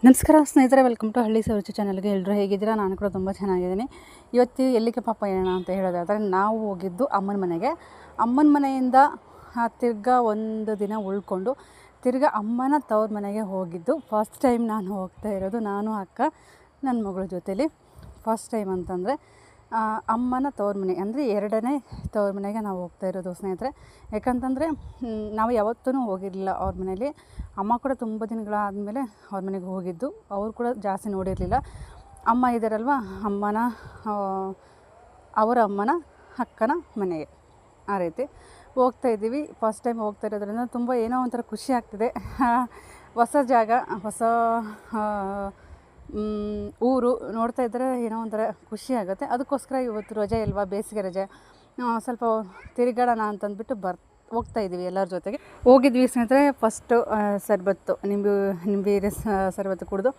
ನಮಸ್ಕಾರ ಸ್ನೇಹಿತರೆ, welcome to ಹಳ್ಳಿ ಸೌಚು ಚಾನಲ್ಗೆ. ಎಲ್ಲರೂ ಹೇಗಿದ್ದೀರಾ? ನಾನು ಕೂಡ ತುಂಬ ಚೆನ್ನಾಗಿದ್ದೀನಿ. ಇವತ್ತು ಎಲ್ಲಿಗೆ ಪಾಪ ಹೇಳೋಣ ಅಂತ ಹೇಳೋದಾದರೆ, ನಾವು ಹೋಗಿದ್ದು ಅಮ್ಮನ ಮನೆಗೆ. ಅಮ್ಮನ ಮನೆಯಿಂದ ತಿರ್ಗಾ ಒಂದು ದಿನ ಉಳ್ಕೊಂಡು ತಿರ್ಗಾ ಅಮ್ಮನ ತವ್ರ ಮನೆಗೆ ಹೋಗಿದ್ದು. ಫಸ್ಟ್ ಟೈಮ್ ನಾನು ಹೋಗ್ತಾ ಇರೋದು, ನಾನು ಅಕ್ಕ ನನ್ನ ಮಗಳ ಜೊತೇಲಿ. ಫಸ್ಟ್ ಟೈಮ್ ಅಂತಂದರೆ ಅಮ್ಮನ ತವ್ರ ಮನೆ ಅಂದರೆ ಎರಡನೇ ತವ್ರ ಮನೆಗೆ ನಾವು ಹೋಗ್ತಾ ಇರೋದು ಸ್ನೇಹಿತರೆ. ಯಾಕಂತಂದರೆ ನಾವು ಯಾವತ್ತೂ ಹೋಗಿರಲಿಲ್ಲ ಅವ್ರ ಮನೇಲಿ. ಅಮ್ಮ ಕೂಡ ತುಂಬ ದಿನಗಳಾದಮೇಲೆ ಅವ್ರ ಮನೆಗೆ ಹೋಗಿದ್ದು. ಅವರು ಕೂಡ ಜಾಸ್ತಿ ನೋಡಿರಲಿಲ್ಲ. ಅಮ್ಮ ಇದ್ದಾರಲ್ವ, ಅವರ ಅಮ್ಮನ ಅಕ್ಕನ ಮನೆಗೆ ಆ ರೀತಿ ಹೋಗ್ತಾಯಿದ್ದೀವಿ. ಫಸ್ಟ್ ಟೈಮ್ ಹೋಗ್ತಾ ಇರೋದ್ರಿಂದ ತುಂಬ ಏನೋ ಒಂಥರ ಖುಷಿ ಆಗ್ತಿದೆ. ಹೊಸ ಜಾಗ, ಹೊಸ ಊರು ನೋಡ್ತಾ ಇದ್ದರೆ ಏನೋ ಒಂಥರ ಖುಷಿ ಆಗುತ್ತೆ. ಅದಕ್ಕೋಸ್ಕರ ಇವತ್ತು ರಜೆ ಇಲ್ವಾ, ಬೇಸಿಗೆ ರಜೆ, ಸ್ವಲ್ಪ ತಿರುಗಾಡೋಣ ಅಂತಂದ್ಬಿಟ್ಟು ಹೋಗ್ತಾಯಿದ್ದೀವಿ ಎಲ್ಲರ ಜೊತೆಗೆ. ಹೋಗಿದ್ವಿ ಸ್ನೇಹಿತರೆ. ಫಸ್ಟು ಸರ್ಬತ್ತು, ನಿಂಬೆ ಸರ್ಬತ್ತು ಕುಡಿದು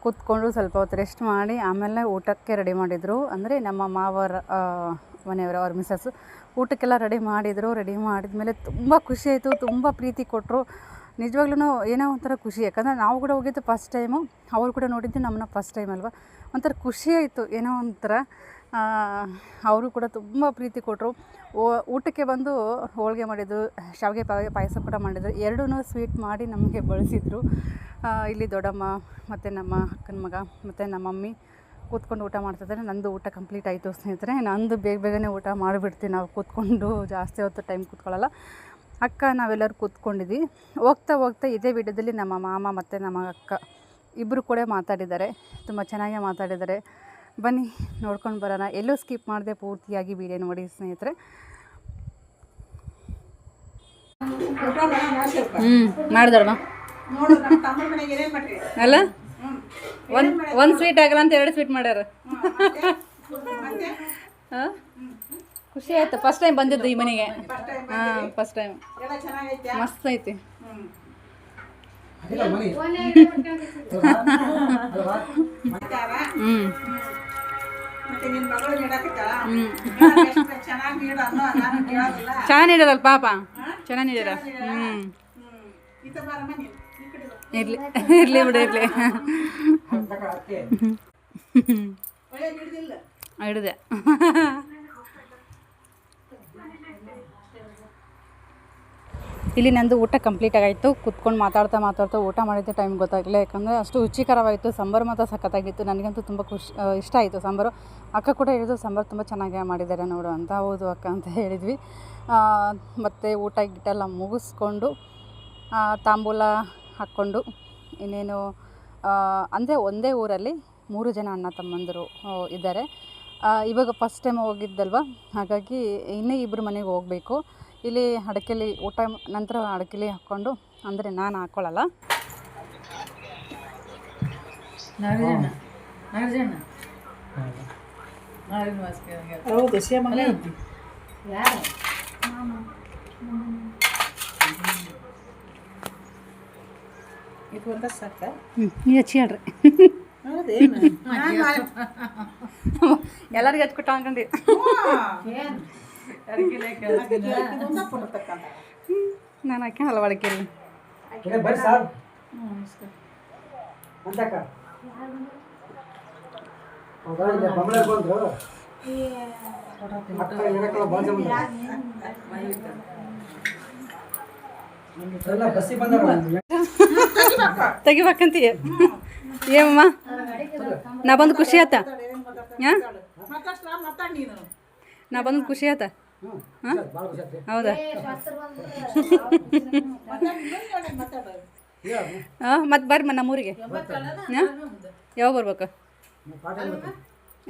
ಕೂತ್ಕೊಂಡು ಸ್ವಲ್ಪ ಹೊತ್ತು ರೆಸ್ಟ್ ಮಾಡಿ ಆಮೇಲೆ ಊಟಕ್ಕೆ ರೆಡಿ ಮಾಡಿದರು. ಅಂದರೆ ನಮ್ಮ ಮಾವರ ಮನೆಯವರು, ಅವ್ರ ಮಿಸ್ಸಸ್ಸು ಊಟಕ್ಕೆಲ್ಲ ರೆಡಿ ಮಾಡಿದರು. ರೆಡಿ ಮಾಡಿದ್ಮೇಲೆ ತುಂಬ ಖುಷಿ ಆಯಿತು, ತುಂಬ ಪ್ರೀತಿ ಕೊಟ್ಟರು. ನಿಜವಾಗ್ಲೂ ಏನೋ ಒಂಥರ ಖುಷಿ. ಯಾಕಂದರೆ ನಾವು ಕೂಡ ಹೋಗಿದ್ದು ಫಸ್ಟ್ ಟೈಮು, ಅವರು ಕೂಡ ನೋಡಿದ್ದು ನಮ್ಮನ್ನ ಫಸ್ಟ್ ಟೈಮ್ ಅಲ್ವ. ಒಂಥರ ಖುಷಿ ಆಯಿತು ಏನೋ ಒಂಥರ. ಅವರು ಕೂಡ ತುಂಬ ಪ್ರೀತಿ ಕೊಟ್ಟರು. ಊಟಕ್ಕೆ ಬಂದು ಹೋಳಿಗೆ ಮಾಡಿದರು, ಶಾವಿಗೆ ಪಾಯಸ ಕೂಡ ಮಾಡಿದರು. ಎರಡೂ ಸ್ವೀಟ್ ಮಾಡಿ ನಮಗೆ ಬಳಸಿದರು. ಇಲ್ಲಿ ದೊಡ್ಡಮ್ಮ ಮತ್ತು ನಮ್ಮ ಅಕ್ಕನ ಮಗ ಮತ್ತು ನಮ್ಮ ಮಮ್ಮಿ ಕೂತ್ಕೊಂಡು ಊಟ ಮಾಡ್ತಿದ್ದಾರೆ. ನಂದು ಊಟ ಕಂಪ್ಲೀಟ್ ಆಯಿತು ಸ್ನೇಹಿತರೆ. ನಂದು ಬೇಗನೆ ಊಟ ಮಾಡಿಬಿಡ್ತೀವಿ ನಾವು, ಕೂತ್ಕೊಂಡು ಜಾಸ್ತಿ ಹೊತ್ತು ಟೈಮ್ ಕೂತ್ಕೊಳ್ಳಲ್ಲ. ಅಕ್ಕ ನಾವೆಲ್ಲರೂ ಕೂತ್ಕೊಂಡಿದ್ವಿ. ಹೋಗ್ತಾ ಇದೇ ವಿಡಿಯೋದಲ್ಲಿ ನಮ್ಮ ಮಾಮ ಮತ್ತು ನಮ್ಮ ಅಕ್ಕ ಇಬ್ಬರು ಕೂಡ ಮಾತಾಡಿದ್ದಾರೆ. ತುಂಬ ಚೆನ್ನಾಗೇ ಮಾತಾಡಿದ್ದಾರೆ. ಬನ್ನಿ ನೋಡ್ಕೊಂಡು ಬರೋಣ. ಎಲ್ಲೂ ಸ್ಕಿಪ್ ಮಾಡದೆ ಪೂರ್ತಿಯಾಗಿ ವಿಡಿಯೋ ನೋಡಿ ಸ್ನೇಹಿತರೆ. ಮಾಡಿದಲ್ವಾ ಅಲ್ಲ, ಒಂದು ಸ್ವೀಟ್ ಆಗಲ್ಲ ಅಂತ 2 ಸ್ವೀಟ್ ಮಾಡ್ಯಾರ. ಹಾಂ, ಖುಷಿ ಆಯ್ತು. ಫಸ್ಟ್ ಟೈಮ್ ಬಂದಿದ್ದು ಈ ಮನೆಗೆ. ಹಾಂ, ಫಸ್ಟ್ ಟೈಮ್. ಮಸ್ತ್ ಐತಿ. ಚೆನ್ನಾಗಿ ನೀಡಲ್ಲ ಪಾಪ, ಚೆನ್ನಾಗಿ ನೀಡಲ್ಲ. ಇರ್ಲಿ ಇರ್ಲಿ ಬಿಡು, ಇರ್ಲಿ. ಹಿಡಿದೆ. ಇಲ್ಲಿ ನಂದು ಊಟ ಕಂಪ್ಲೀಟ್ ಆಗಾಯಿತು. ಕುತ್ಕೊಂಡು ಮಾತಾಡ್ತಾ ಊಟ ಮಾಡಿದ್ದ ಟೈಮ್ ಗೊತ್ತಾಗಲಿಲ್ಲ. ಯಾಕಂದರೆ ಅಷ್ಟು ರುಚಿಕರವಾಯಿತು. ಸಾಂಬಾರು ಮಾತ್ರ ಸಖತ್ತಾಗಿತ್ತು. ನನಗಂತೂ ತುಂಬ ಇಷ್ಟ ಆಯಿತು ಸಾಂಬಾರು. ಅಕ್ಕ ಕೂಡ ಹೇಳಿದ್ರು ಸಾಂಬಾರು ತುಂಬ ಚೆನ್ನಾಗಿ ಮಾಡಿದ್ದಾರೆ ನೋಡು ಅಂತ. ಹೌದು ಅಕ್ಕ ಅಂತ ಹೇಳಿದ್ವಿ. ಮತ್ತು ಊಟ ಗಿಟ್ಟೆಲ್ಲ ಮುಗಿಸ್ಕೊಂಡು ತಾಂಬೂಲ ಹಾಕ್ಕೊಂಡು ಇನ್ನೇನು ಅಂದರೆ ಒಂದೇ ಊರಲ್ಲಿ 3 ಜನ ಅಣ್ಣ ತಮ್ಮಂದಿರು ಇದ್ದಾರೆ. ಇವಾಗ ಫಸ್ಟ್ ಟೈಮ್ ಹೋಗಿದ್ದಲ್ವ, ಹಾಗಾಗಿ ಇನ್ನೂ 2 ಮನೆಗೆ ಹೋಗಬೇಕು. ಇಲ್ಲಿ ಅಡಕೆಲಿ ಊಟ ನಂತರ ಅಡಕೆಲಿ ಹಾಕ್ಕೊಂಡು, ಅಂದರೆ ನಾನು ಹಾಕ್ಕೊಳ್ಳಲ್ಲ. ನೀವು ಹಚ್ಚಿ ಹೇಳ್ರಿ. ಎಲ್ಲರಿಗೂ ಹಚ್ಕೊಟ್ಟ ಅನ್ಕೊಂಡು ನಾನು ಹಾಕಿ ಹಲವಾಡಿಕೆಯಲ್ಲಿ ತೆಗಿಬೇಕಂತೀಯ. ಏಮಮ್ಮ, ನಾ ಬಂದು ಖುಷಿ ಆತ. ಹಾಂ, ನಾ ಬಂದು ಖುಷಿ ಆತ. ಹಾಂ, ಹೌದಾ? ಹಾಂ, ಮತ್ತೆ ಬರ್ರಿ ನಮ್ಮೂರಿಗೆ. ಹಾಂ, ಯಾವಾಗ ಬರ್ಬೇಕು?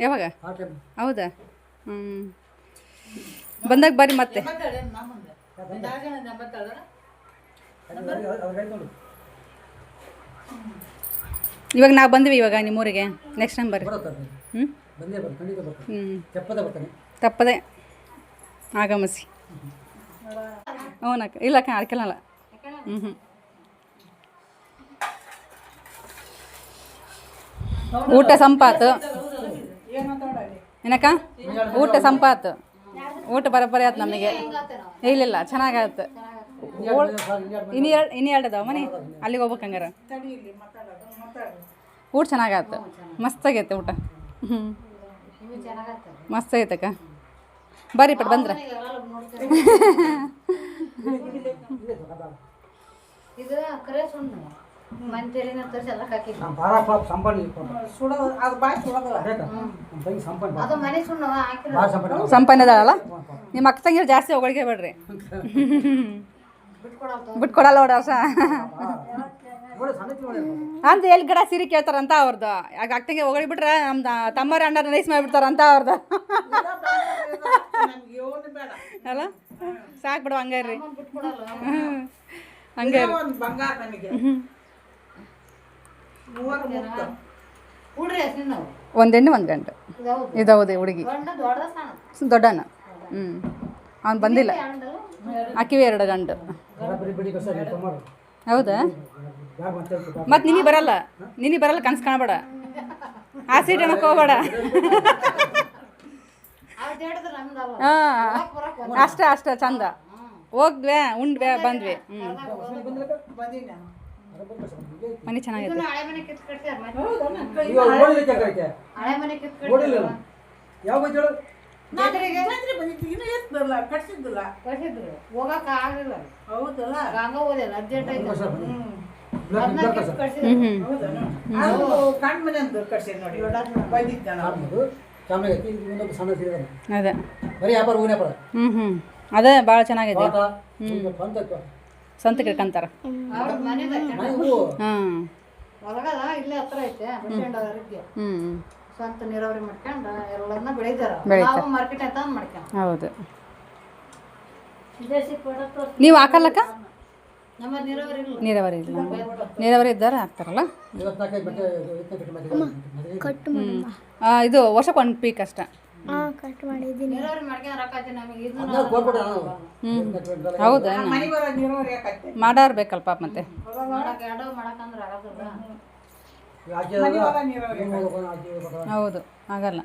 ಯಾವಾಗ? ಹೌದಾ? ಬಂದಾಗ ಬರ್ರಿ ಮತ್ತೆ. ಇವಾಗ ನಾವು ಬಂದ್ವಿ ಇವಾಗ ನಿಮ್ಮೂರಿಗೆ. ನೆಕ್ಸ್ಟ್ ಟೈಮ್ ಬರ್ರಿ. ತಪ್ಪದೆ ಆಗಮಿಸಿ. ಹ್ಞೂನಕ್ಕ. ಇಲ್ಲಕ್ಕ ಅಡ್ಕೆಲ್ಲ. ಊಟ ಸಂಪಾತು ಏನಕ್ಕ? ಊಟ ಸಂಪಾತು. ಊಟ ಬರೋಬ್ಬರಿ ಆಯ್ತು ನಮಗೆ. ಇಲ್ಲ ಚೆನ್ನಾಗಾಯ್ತು. ಇನ್ನು ಎರಡು ಅದಾವ ಮನೆ, ಅಲ್ಲಿಗೆ ಹೋಗ್ಬೇಕು ಹಂಗಾರ. ಊಟ ಚೆನ್ನಾಗತ್ತೆ, ಮಸ್ತಾಗೈತೆ ಊಟ. ಹ್ಞೂ ಮಸ್ತಾಗೈತಕ್ಕ. ಬರ್ರಿ ಪಟ್ ಬಂದ್ರೆ ಇದು ಕರೆ ಸುಣ್ಣ ಮಂತೆರಿನ ತರಿಸಿ ಎಲ್ಲ ಹಾಕಿದ್ವಿ. ಅದು ಮನೆ ಸುಣ್ಣ ಹಾಕಿರೋ ಸಂಪನ್ನದಲ್ಲ. ನಿಮ್ಮ ಅಕ್ಕ ತಂಗಿರು ಜಾಸ್ತಿ ಹೊಗಳಿಗೆ ಬೇಡ್ರಿ, ಬಿಟ್ಕೊಡಲ್ಲ ನೋಡ. ಅಂತ ಎಲ್ಲಿ ಗಿಡ ಸೀರೆ ಕೇಳ್ತಾರಂತ ಅವ್ರದ್ದು. ಆಗ ಅಕ್ಕಂಗೆ ಹೊಗಳಿ ಬಿಟ್ರೆ ನಮ್ದು ತಮ್ಮರ ಅಣ್ಣ ನೈಸ್ ಮಾಡಿಬಿಡ್ತಾರಂತ ಅವ್ರದ್ದು. ಅಲ್ಲ ಸಾಕು ಬಿಡು, ಹಂಗೆ ರೀ, ಹಂಗೆ ಒಂದು ಹೆಣ್ಣು ಒಂದು ಗಂಟು ಇದೌದು ಹುಡುಗಿ ದೊಡ್ಡಣ್ಣ. ಅವ್ನು ಬಂದಿಲ್ಲ, ಅಕ್ಕಿವೆ 2 ಗಂಟು. ಹೌದಾ? ಮತ್ತು ನಿನಗೆ ಬರಲ್ಲ ಕನ್ಸು ಕಾಣಬೇಡ, ಆ ಸೀಟ್ ಅನ್ನಕ್ಕೆ ಹೋಗ್ಬೇಡ. ಹಾಂ ಅಷ್ಟೇ ಚಂದ. ಹೋಗ್ದ್ವೆ, ಉಂಡ್ವೆ, ಬಂದ್ವಿ. ಮನೆ ಚೆನ್ನಾಗಿದೆ. ಹೋಗಕ್ ಆಗಲಿಲ್ಲ. ಹೌದಲ್ಲ, ಹಂಗ ಓದಿಲ್ಲ ಅರ್ಜೆಂಟ್ ಆಯ್ತು. ಅದೇ ಭಾಳ ಚೆನ್ನಾಗಿದೆ. ಸ್ವಂತ ಕಿಡ್ಕಂತಾರ. ಇಲ್ಲೇ ಹತ್ರ ಐತೆ ಸ್ವಂತ ನೀರಾವರಿ ಮಾಡ್ಕೊಂಡು ಎಲ್ಲದನ್ನ ಬೆಳಿತಾರ. ಮಾರ್ಕೆಟ್ ಆಯ್ತ ಮಾಡ್ಕೊಂಡು. ಹೌದು. ನೀವು ಹಾಕಲ್ಲಕ್ಕ? ನಮ್ಮ ನೀರಾವರಿ ಇಲ್ಲ. ನೀರಾವರಿ ಇದ್ದಾರೆ ಹಾಕ್ತಾರಲ್ಲ. ಇದು ವರ್ಷಕ್ಕೆ 1 ಪೀಕ್ ಅಷ್ಟೇ. ಹೌದಾ? ಮಾಡಾರ್ ಬೇಕಲ್ಪ ಮತ್ತೆ. ಹೌದು, ಆಗಲ್ಲ.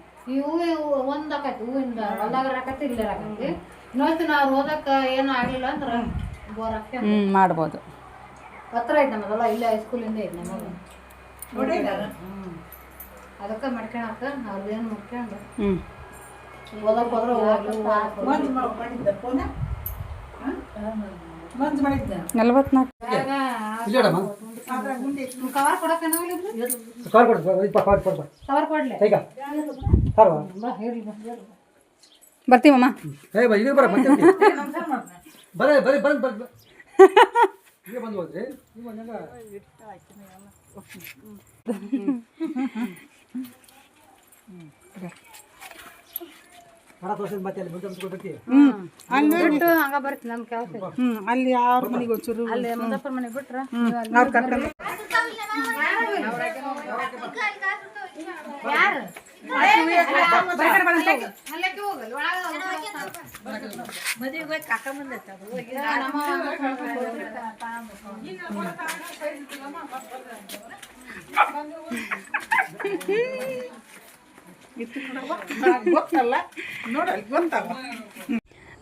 ಒಂದ್ ಆಕೈತಿ ಹೂವಿಂದ ಹೊಲ್ದಾಗ ರಾಕತಿ ಇಲ್ಲ ರಾಕತಿ. ಇನ್ನೊಂದು ನಾವು ಓದಕ್ಕೆ ಏನೂ ಆಗಲಿಲ್ಲ ಅಂದ್ರೆ ಬೋರ್ ಹಾಕ್ತೇವೆ. ಮಾಡ್ಬೋದು. ಹತ್ರ ಐತೆ ನಮ್ಮದಲ್ಲ, ಇಲ್ಲೇ ಹೈಸ್ಕೂಲಿಂದ ಐತೆ ನಮಗೆ. ಅದಕ್ಕೆ ಮಾಡ್ಕೊಳಕ ಅವ್ರದ್ದೇನು ಮಾಡ್ಕೊಂಡು ಓದಕ್ಕೆ ಹೋದ್ರೆ ಹೋಗ್ಲಿ. 44 ಕವರ್ ಕೊಡಕ್ಕೆ ಕವರ್ ಕೊಡ್ಲಿ. ಬರ್ತೀವಮ್ಮ. ಹಂಗ ಬರ್ತೀವಿ ನಮ್ಮ ಕೆಲಸ. ಅಲ್ಲಿ ಯಾರ ಮನೆಗೆ ಒಂಚೂರು ಅಲ್ಲಿ ಮುದ್ದಪ್ಪರ ಮನೆಗೆ ಬಿಟ್ರ ಯಾರು ಮದುವೆ ಕಾಕ ಬಂದೈತೆ.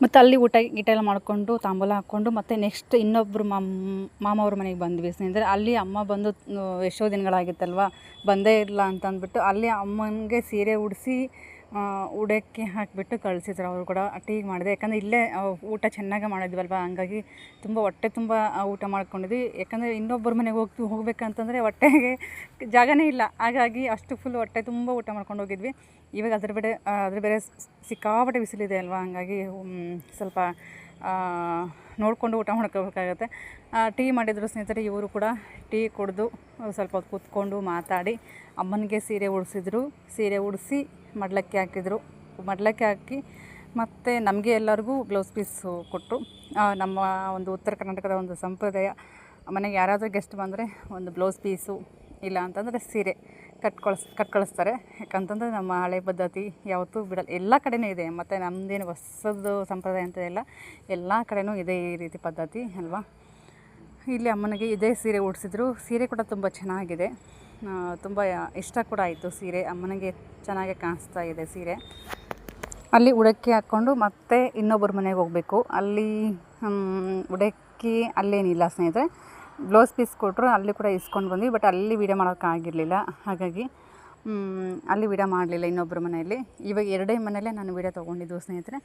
ಮತ್ತು ಅಲ್ಲಿ ಊಟ ಗೀಟ ಎಲ್ಲ ಮಾಡಿಕೊಂಡು ತಾಂಬೂಲ ಹಾಕ್ಕೊಂಡು ಮತ್ತು ನೆಕ್ಸ್ಟ್ ಇನ್ನೊಬ್ಬರು ಮಾಮವ್ರ ಮನೆಗೆ ಬಂದ್ವಿ ಸ್ನೇಹಿತರೆ. ಅಲ್ಲಿ ಅಮ್ಮ ಬಂದು ಎಷ್ಟೋ ದಿನಗಳಾಗಿತ್ತಲ್ವ, ಬಂದೇ ಇಲ್ಲ ಅಂತ ಅಂದ್ಬಿಟ್ಟು ಅಲ್ಲಿ ಅಮ್ಮನಿಗೆ ಸೀರೆ ಉಡಿಸಿ ಉಡಕ್ಕೆ ಹಾಕಿಬಿಟ್ಟು ಕಳಿಸಿದ್ರು. ಅವರು ಕೂಡ ಟೀಗೆ ಮಾಡಿದೆ, ಯಾಕಂದರೆ ಇಲ್ಲೇ ಊಟ ಚೆನ್ನಾಗಿ ಮಾಡಿದ್ವಲ್ವ, ಹಂಗಾಗಿ ತುಂಬ ಹೊಟ್ಟೆ ತುಂಬ ಊಟ ಮಾಡ್ಕೊಂಡಿದ್ವಿ. ಯಾಕಂದರೆ ಇನ್ನೊಬ್ಬರ ಮನೆಗೆ ಹೋಗ್ಬೇಕಂತಂದರೆ ಹೊಟ್ಟೆಗೆ ಜಾಗನೇ ಇಲ್ಲ, ಹಾಗಾಗಿ ಅಷ್ಟು ಫುಲ್ ಹೊಟ್ಟೆ ತುಂಬ ಊಟ ಮಾಡ್ಕೊಂಡು ಹೋಗಿದ್ವಿ. ಇವಾಗ ಅದ್ರ ಬೇರೆ ಸಿಕ್ಕಾಪಟ್ಟೆ ಬಿಸಿಲಿದೆ ಅಲ್ವಾ, ಹಂಗಾಗಿ ಸ್ವಲ್ಪ ನೋಡಿಕೊಂಡು ಊಟ ಮಾಡ್ಕೋಬೇಕಾಗತ್ತೆ. ಟೀ ಮಾಡಿದ್ರು ಸ್ನೇಹಿತರೆ. ಇವರು ಕೂಡ ಟೀ ಕುಡಿದು ಸ್ವಲ್ಪ ಹೊತ್ತು ಕೂತ್ಕೊಂಡು ಮಾತಾಡಿ ಅಮ್ಮನಿಗೆ ಸೀರೆ ಉಡಿಸಿದ್ರು. ಸೀರೆ ಉಡಿಸಿ ಮಡ್ಲಕ್ಕಿ ಹಾಕಿದ್ರು. ಮಡ್ಲಕ್ಕಿ ಹಾಕಿ ಮತ್ತು ನಮಗೆ ಎಲ್ಲರಿಗೂ ಬ್ಲೌಸ್ ಪೀಸು ಕೊಟ್ಟರು. ನಮ್ಮ ಒಂದು ಉತ್ತರ ಕರ್ನಾಟಕದ ಒಂದು ಸಂಪ್ರದಾಯ, ಮನೆಗೆ ಯಾರಾದರೂ ಗೆಸ್ಟ್ ಬಂದರೆ ಒಂದು ಬ್ಲೌಸ್ ಪೀಸು ಇಲ್ಲ ಅಂತಂದರೆ ಸೀರೆ ಕಟ್ ಕಳಿಸ್ತಾರೆ. ಯಾಕಂತಂದರೆ ನಮ್ಮ ಹಳೆ ಪದ್ಧತಿ ಯಾವತ್ತೂ ಬಿಡಲ್ಲ, ಎಲ್ಲ ಕಡೆಯೂ ಇದೆ. ಮತ್ತು ನಮ್ಮದೇನು ಹೊಸದು ಸಂಪ್ರದಾಯ ಅಂತ ಇಲ್ಲ, ಎಲ್ಲ ಕಡೆಯೂ ಇದೆ ಈ ರೀತಿ ಪದ್ಧತಿ ಅಲ್ವಾ. ಇಲ್ಲಿ ಅಮ್ಮನಿಗೆ ಇದೇ ಸೀರೆ ಉಡಿಸಿದ್ರು. ಸೀರೆ ಕೂಡ ತುಂಬ ಚೆನ್ನಾಗಿದೆ, ತುಂಬ ಇಷ್ಟ ಕೂಡ ಆಯಿತು ಸೀರೆ. ಅಮ್ಮನಿಗೆ ಚೆನ್ನಾಗಿ ಕಾಣಿಸ್ತಾ ಇದೆ ಸೀರೆ. ಅಲ್ಲಿ ಉಡಕ್ಕಿ ಹಾಕ್ಕೊಂಡು ಮತ್ತೆ ಇನ್ನೊಬ್ಬರ ಮನೆಗೆ ಹೋಗಬೇಕು. ಅಲ್ಲಿ ಉಡಕ್ಕಿ ಅಲ್ಲೇನಿಲ್ಲ ಸ್ನೇಹಿತರೆ, ಬ್ಲೌಸ್ ಪೀಸ್ ಕೊಟ್ಟರು, ಅಲ್ಲಿ ಕೂಡ ಇಸ್ಕೊಂಡು ಬಂದ್ವಿ. ಬಟ್ ಅಲ್ಲಿ ವೀಡಿಯೋ ಮಾಡೋಕ್ಕಾಗಿರಲಿಲ್ಲ, ಹಾಗಾಗಿ ಅಲ್ಲಿ ವೀಡಿಯೋ ಮಾಡಲಿಲ್ಲ ಇನ್ನೊಬ್ಬರ ಮನೆಯಲ್ಲಿ. ಇವಾಗ 2 ಮನೆಯಲ್ಲೇ ನಾನು ವೀಡಿಯೋ ತೊಗೊಂಡಿದ್ದು ಸ್ನೇಹಿತರೆ.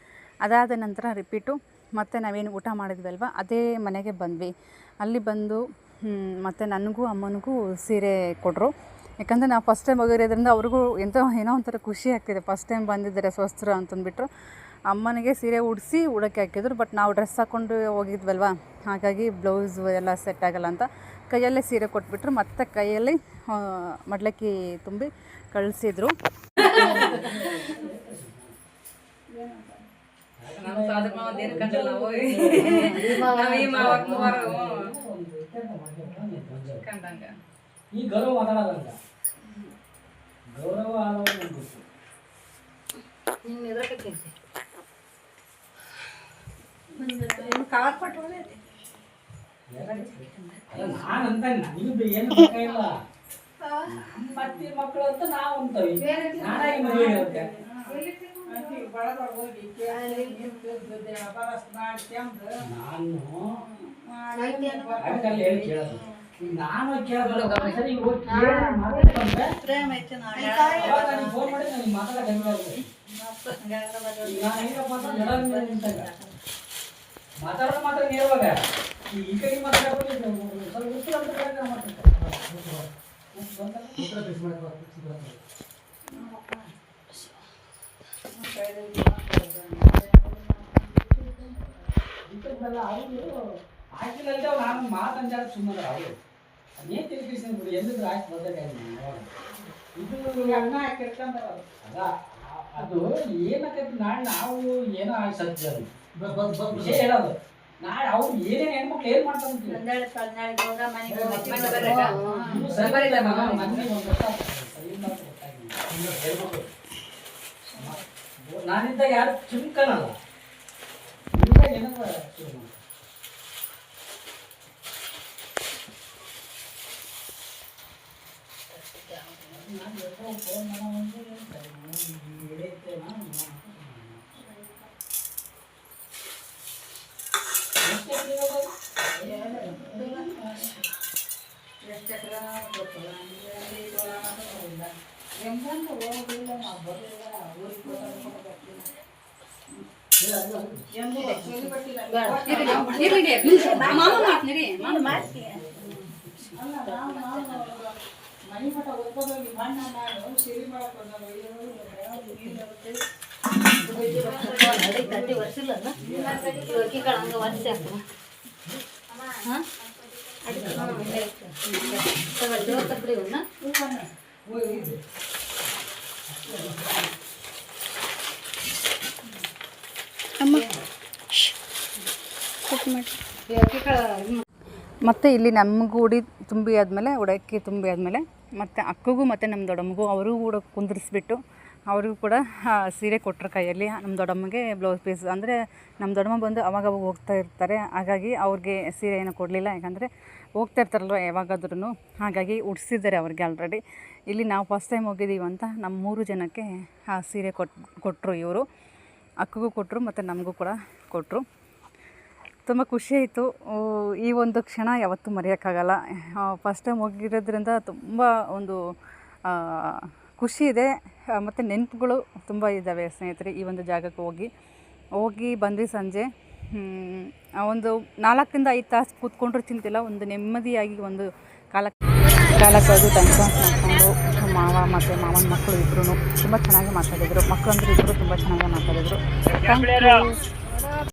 ಅದಾದ ನಂತರ ರಿಪೀಟು ಮತ್ತು ನಾವೇನು ಊಟ ಮಾಡಿದ್ವಲ್ವ ಅದೇ ಮನೆಗೆ ಬಂದ್ವಿ. ಅಲ್ಲಿ ಬಂದು ಮತ್ತು ನನಗೂ ಅಮ್ಮನಿಗೂ ಸೀರೆ ಕೊಟ್ಟರು. ಯಾಕಂದರೆ ನಾವು ಫಸ್ಟ್ ಟೈಮ್ ಹೋಗಿರೋದ್ರಿಂದ ಅವ್ರಿಗೂ ಏನೋ ಒಂಥರ ಖುಷಿ ಆಗ್ತಿದೆ, ಫಸ್ಟ್ ಟೈಮ್ ಬಂದಿದ್ದಾರೆ ಸ್ವಸ್ಥರು ಅಂತಂದ್ಬಿಟ್ಟು. ಅಮ್ಮನಿಗೆ ಸೀರೆ ಉಡಿಸಿ ಉಡೋಕ್ಕೆ ಹಾಕಿದ್ರು. ಬಟ್ ನಾವು ಡ್ರೆಸ್ ಹಾಕ್ಕೊಂಡು ಹೋಗಿದ್ವಲ್ವ, ಹಾಗಾಗಿ ಬ್ಲೌಸು ಎಲ್ಲ ಸೆಟ್ ಆಗೋಲ್ಲ ಅಂತ ಕೈಯಲ್ಲೇ ಸೀರೆ ಕೊಟ್ಬಿಟ್ರು. ಮತ್ತು ಕೈಯಲ್ಲಿ ಮಡ್ಲಕ್ಕಿ ತುಂಬಿ ಕಳಿಸಿದ್ರು. ಈ ಗೌರವ ಮಾತಾಡೋದಂತ ಗೌರವ ನಾನಂತ ನಿಮ್ದು ಏನು ಬೇಕಾಗಿಲ್ಲ. ಮತ್ತೆ ಮಕ್ಕಳು ಅಂತ ನಾವು ಅಂತೀವಿ. ನಾನಾಗಿ ಮದುವೆ ಇರುತ್ತೆ ನಾನು ಕೇಳೋದು. ನಾನು ಕೇಳೋದು ಸರಿ ಫೋನ್ ಮಾಡಿ ನನಗೆ ಮಾತಾಡೋಕೆ ಮಾತಾಡೋದು ಮಾತ್ರ ನೇರವಾಗ ಈ ಕಡೆ ಮಾತಾಡೋದು ಸ್ವಲ್ಪ ಉತ್ತರ ಅಂತ ಕರೆಕ್ಟ್ ಮಾತಾಡ್ತಾರೆ. ಆಯ್ತಿಲ್ಲಂತೆ ಅವ್ರು ನಾನು ಮಾತಂಜಾಡ ಸುಮ್ಮನೆ ಅವರು ಅದೇನು ತಿರುಗಿಸ್ಕೊಂಡು ಬಿಡಿ ಎಂದಿದ್ರು ಆಯ್ತು ಬರ್ಬೇಕಾಗಿ ಇದು ಅನ್ನ ಹಾಕಿರ್ಕೊಂಡಾರ ಅದ ಅದು ಏನಕ್ಕೈತಿ ನಾಳೆ ನಾವು ಏನೋ ಆಗಿ ಸತ್ಯ ಅದು ವಿಷಯ ಹೇಳೋದು. ನಾಳೆ ಅವ್ರು ಏನೇನು ಹೆಣ್ಮಕ್ಳು ಏನು ಮಾಡ್ತಾರೆ ಸರಿ ಇಲ್ಲ ನಾನು ಮನೆಗೆ ಒಂದು ನಾನಿದ್ದ ಯಾರು ಚುಮ್ಕನಲ್ಲ ಏನಂತ ಮನೆ ಮಠ ಓದ್ಕೋಗಿ ಮಣ್ಣ ನಾನು ಸಿರಿ ಮಾಡ್ಕೊಂಡು ಮತ್ತು ಇಲ್ಲಿ ನಮಗೂ ಉಡಿ ತುಂಬಿ ಆದಮೇಲೆ ಉಡಕ್ಕಿ ತುಂಬಿ ಆದಮೇಲೆ ಮತ್ತು ಅಕ್ಕಗೂ ಮತ್ತು ನಮ್ಮ ದೊಡ್ಡಮ್ಮಗೂ ಅವ್ರಿಗೂ ಕೂಡ ಕುಂದಿರಿಸ್ಬಿಟ್ಟು ಅವ್ರಿಗೂ ಕೂಡ ಸೀರೆ ಕೊಟ್ಟರು ಕೈಯಲ್ಲಿ. ನಮ್ಮ ದೊಡ್ಡಮ್ಮಗೆ ಬ್ಲೌಸ್ ಪೀಸ್ ಅಂದರೆ ನಮ್ಮ ದೊಡ್ಡಮ್ಮ ಬಂದು ಅವಾಗ ಹೋಗ್ತಾ ಇರ್ತಾರೆ, ಹಾಗಾಗಿ ಅವ್ರಿಗೆ ಸೀರೆ ಏನೂ ಕೊಡಲಿಲ್ಲ. ಯಾಕಂದರೆ ಹೋಗ್ತಾ ಇರ್ತಾರಲ್ವ ಯಾವಾಗಾದ್ರೂ, ಹಾಗಾಗಿ ಉಡಿಸಿದ್ದಾರೆ ಅವ್ರಿಗೆ ಆಲ್ರೆಡಿ. ಇಲ್ಲಿ ನಾವು ಫಸ್ಟ್ ಟೈಮ್ ಹೋಗಿದ್ದೀವಿ ಅಂತ ನಮ್ಮ 3 ಜನಕ್ಕೆ ಆ ಸೀರೆ ಕೊಟ್ಟರು ಇವರು. ಅಕ್ಕಗೂ ಕೊಟ್ಟರು ಮತ್ತು ನಮಗೂ ಕೂಡ ಕೊಟ್ಟರು. ತುಂಬ ಖುಷಿಯಾಯಿತು. ಈ ಒಂದು ಕ್ಷಣ ಯಾವತ್ತೂ ಮರೆಯೋಕ್ಕಾಗಲ್ಲ. ಫಸ್ಟ್ ಟೈಮ್ ಹೋಗಿರೋದ್ರಿಂದ ತುಂಬ ಒಂದು ಖುಷಿ ಇದೆ ಮತ್ತು ನೆನಪುಗಳು ತುಂಬ ಇದ್ದಾವೆ ಸ್ನೇಹಿತರೆ. ಈ ಒಂದು ಜಾಗಕ್ಕೆ ಹೋಗಿ ಬಂದ್ವಿ ಸಂಜೆ. ಒಂದು 4ರಿಂದ 5 ತಾಸು ಕೂತ್ಕೊಂಡ್ರೂ ಚಿಂತಿಲ್ಲ, ಒಂದು ನೆಮ್ಮದಿಯಾಗಿ ಒಂದು ಕಾಲ ಕಳೆದು ಟೈಮ್ ಪಾಸ್ ಮಾಡಿಕೊಂಡು ಮಾವ ಮತ್ತು ಮಾವನ ಮಕ್ಕಳು ಇಬ್ಬರೂ ತುಂಬ ಚೆನ್ನಾಗಿ ಮಾತಾಡಿದರು. ಮಕ್ಕಳು ಅಂದರೆ ಇಬ್ಬರು ತುಂಬ ಚೆನ್ನಾಗಿ ಮಾತಾಡಿದರು. Thank you.